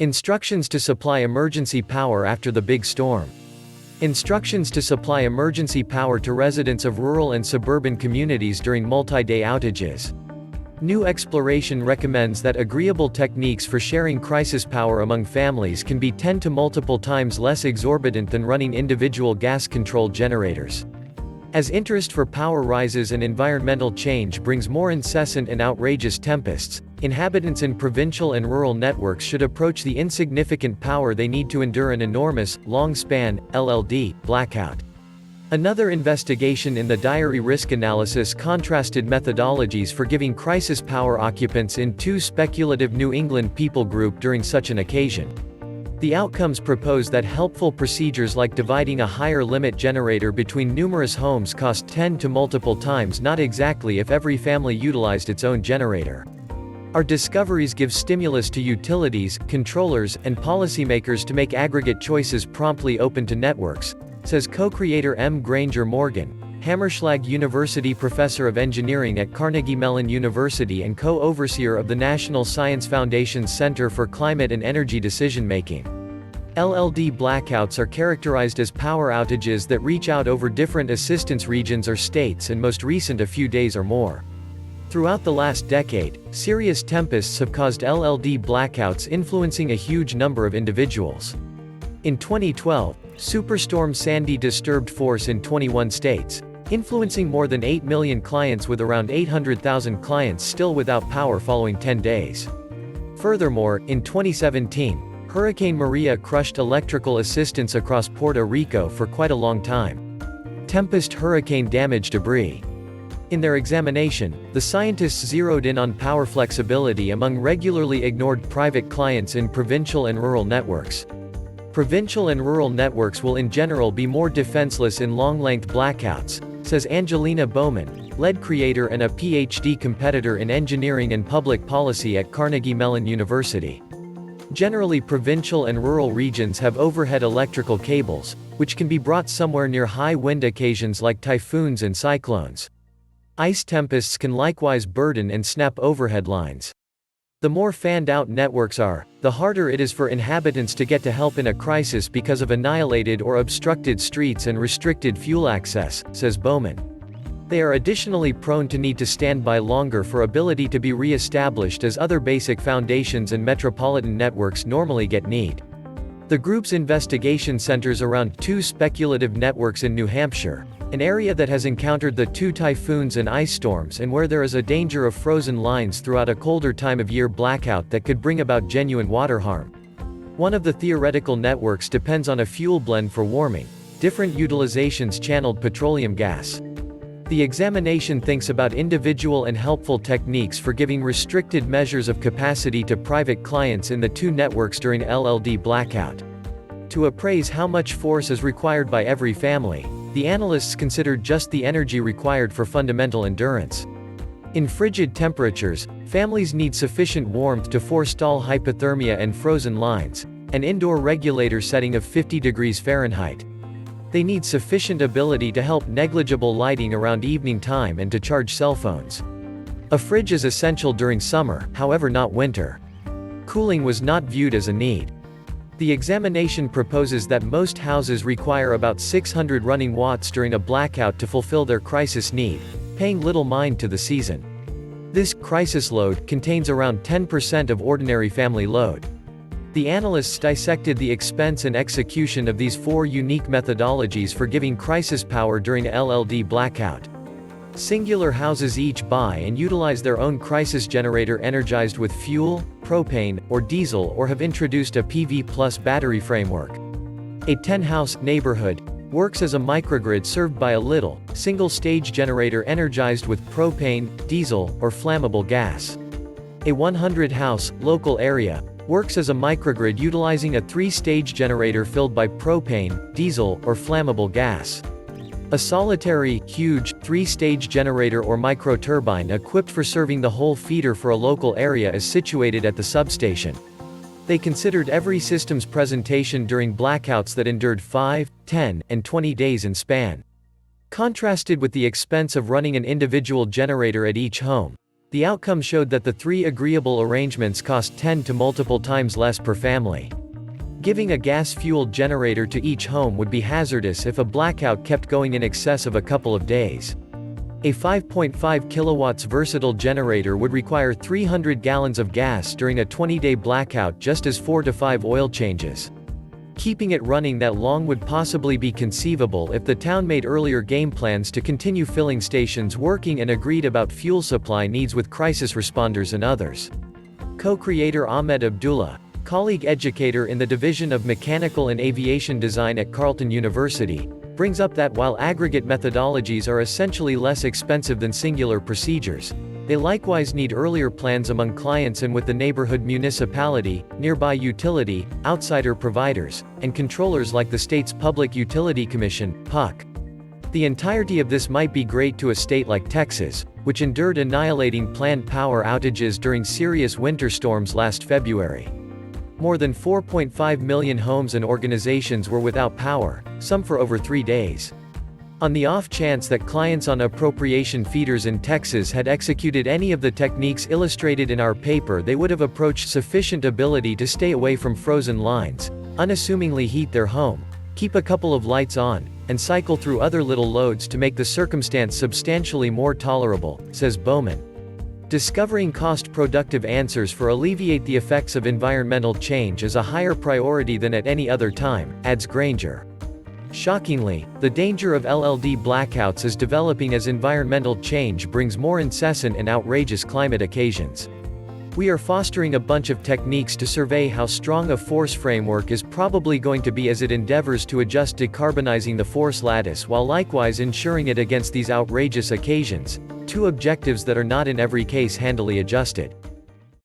Instructions to supply emergency power after the big storm. Instructions to supply emergency power to residents of rural and suburban communities during multi-day outages. New exploration recommends that agreeable techniques for sharing crisis power among families can be 10 to multiple times less exorbitant than running individual gas-controlled generators. As interest for power rises and environmental change brings more incessant and outrageous tempests, inhabitants in provincial and rural networks should approach the insignificant power they need to endure an enormous, long-span, LLD, blackout. Another investigation in the diary risk analysis contrasted methodologies for giving crisis power occupants in two speculative New England people group during such an occasion. The outcomes propose that helpful procedures like dividing a higher limit generator between numerous homes cost 10 to multiple times not exactly if every family utilized its own generator. Our discoveries give stimulus to utilities, controllers, and policymakers to make aggregate choices promptly open to networks, says co-creator M. Granger Morgan, Hammerschlag University Professor of Engineering at Carnegie Mellon University and co-overseer of the National Science Foundation's Center for Climate and Energy Decision-Making. LLD blackouts are characterized as power outages that reach out over different assistance regions or states and most recent a few days or more. Throughout the last decade, serious tempests have caused LLD blackouts influencing a huge number of individuals. In 2012, Superstorm Sandy disturbed force in 21 states, influencing more than 8 million clients with around 800,000 clients still without power following 10 days. Furthermore, in 2017, Hurricane Maria crushed electrical assistance across Puerto Rico for quite a long time. Tempest hurricane damaged debris. In their examination, the scientists zeroed in on power flexibility among regularly ignored private clients in provincial and rural networks. Provincial and rural networks will in general be more defenseless in long-length blackouts, says Angelina Bowman, lead creator and a PhD competitor in engineering and public policy at Carnegie Mellon University. Generally, provincial and rural regions have overhead electrical cables, which can be brought somewhere near high wind occasions like typhoons and cyclones. Ice tempests can likewise burden and snap overhead lines. The more fanned out networks are, the harder it is for inhabitants to get to help in a crisis because of annihilated or obstructed streets and restricted fuel access, says Bowman. They are additionally prone to need to stand by longer for ability to be re-established as other basic foundations and metropolitan networks normally get need. The group's investigation centers around two speculative networks in New Hampshire, an area that has encountered the two typhoons and ice storms and where there is a danger of frozen lines throughout a colder time of year blackout that could bring about genuine water harm. One of the theoretical networks depends on a fuel blend for warming, different utilizations channeled petroleum gas. The examination thinks about individual and helpful techniques for giving restricted measures of capacity to private clients in the two networks during LLD blackout. To appraise how much force is required by every family, the analysts considered just the energy required for fundamental endurance. In frigid temperatures, families need sufficient warmth to forestall hypothermia and frozen lines, an indoor regulator setting of 50 degrees Fahrenheit. They need sufficient ability to help negligible lighting around evening time and to charge cell phones. A fridge is essential during summer, however not winter. Cooling was not viewed as a need. The examination proposes that most houses require about 600 running watts during a blackout to fulfill their crisis need, paying little mind to the season. This crisis load contains around 10% of ordinary family load. The analysts dissected the expense and execution of these four unique methodologies for giving crisis power during LLD blackout. Singular houses each buy and utilize their own crisis generator energized with fuel, propane, or diesel or have introduced a PV plus battery framework. A 10-house neighborhood works as a microgrid served by a little, single-stage generator energized with propane, diesel, or flammable gas. A 100-house local area works as a microgrid utilizing a 3-stage generator filled by propane, diesel, or flammable gas. A solitary, huge, 3-stage generator or microturbine equipped for serving the whole feeder for a local area is situated at the substation. They considered every system's presentation during blackouts that endured 5, 10, and 20 days in span. Contrasted with the expense of running an individual generator at each home, The outcome showed that the 3 agreeable arrangements cost 10 to multiple times less per family. Giving a gas-fueled generator to each home would be hazardous if a blackout kept going in excess of a couple of days. A 5.5 kilowatts versatile generator would require 300 gallons of gas during a 20-day blackout, just as 4 to 5 oil changes. Keeping it running that long would possibly be conceivable if the town made earlier game plans to continue filling stations working and agreed about fuel supply needs with crisis responders and others. Co-creator Ahmed Abdullah, colleague educator in the Division of Mechanical and Aviation Design at Carleton University, brings up that while aggregate methodologies are essentially less expensive than singular procedures, they likewise need earlier plans among clients and with the neighborhood municipality, nearby utility, outsider providers, and controllers like the state's Public Utility Commission, PUC. The entirety of this might be great to a state like Texas, which endured annihilating planned power outages during serious winter storms last February. More than 4.5 million homes and organizations were without power, some for over 3 days. On the off chance that clients on appropriation feeders in Texas had executed any of the techniques illustrated in our paper, they would have approached sufficient ability to stay away from frozen lines, unassumingly heat their home, keep a couple of lights on, and cycle through other little loads to make the circumstance substantially more tolerable, says Bowman. Discovering cost-productive answers for alleviate the effects of environmental change is a higher priority than at any other time, adds Granger. Shockingly, the danger of LLD blackouts is developing as environmental change brings more incessant and outrageous climate occasions. We are fostering a bunch of techniques to survey how strong a force framework is probably going to be as it endeavors to adjust decarbonizing the force lattice while likewise ensuring it against these outrageous occasions, 2 objectives that are not in every case handily adjusted.